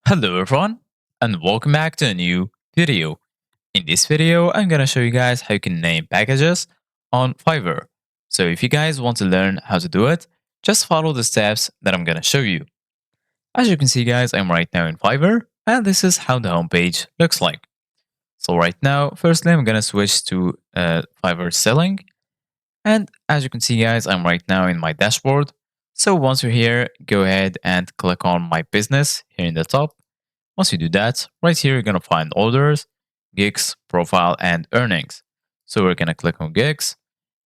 Hello everyone and welcome back to a new video. In this video, I'm gonna show you guys how you can name packages on Fiverr. So if you guys want to learn how to do it, just follow the steps that I'm gonna show you. As you can see guys, I'm right now in Fiverr and this is how the homepage looks like. So right now, firstly, I'm gonna switch to Fiverr selling. And as you can see guys, I'm right now in my dashboard. So once you're here, go ahead and click on my business here in the top. Once you do that, right here, you're going to find orders, gigs, profile, and earnings. So we're going to click on gigs.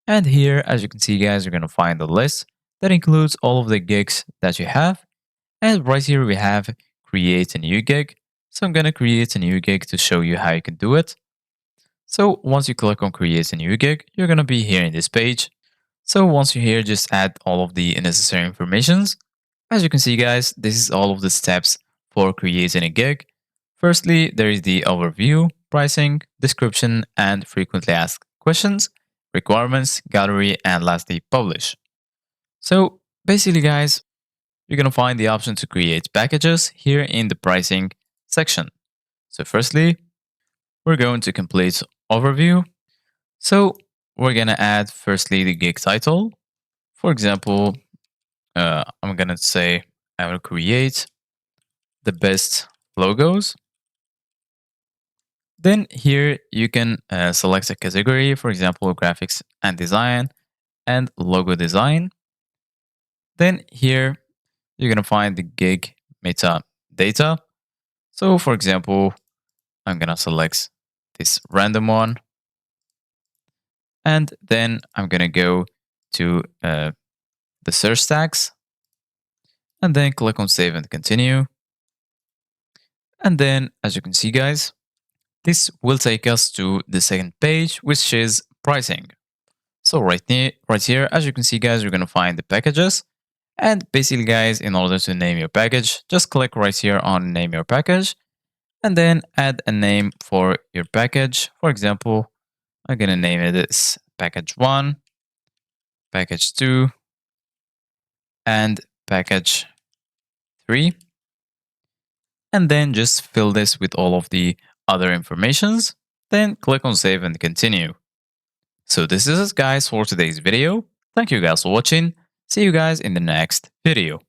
And here, as you can see, guys, you're going to find a list that includes all of the gigs that you have. And right here, we have create a new gig. So I'm going to create a new gig to show you how you can do it. So once you click on create a new gig, you're going to be here in this page. So once you're here, just add all of the necessary informations. As you can see, guys, this is all of the steps for creating a gig. Firstly, there is the overview, pricing, description, and frequently asked questions, requirements, gallery, and lastly, publish. So basically, guys, you're going to find the option to create packages here in the pricing section. So firstly, we're going to complete overview. So we're going to add firstly the gig title. For example, I'm going to say I will create the best logos. Then here you can select a category, for example, graphics and design and logo design. Then here you're going to find the gig meta data. So for example, I'm going to select this random one. And then I'm going to go to the search tags and then click on save and continue. And then as you can see, guys, this will take us to the second page, which is pricing. So right here, as you can see, guys, you're going to find the packages. And basically, guys, in order to name your package, just click right here on name your package and then add a name for your package. For example, I'm going to name it as package 1, package 2, and package 3. And then just fill this with all of the other informations. Then click on save and continue. So this is it guys for today's video. Thank you guys for watching. See you guys in the next video.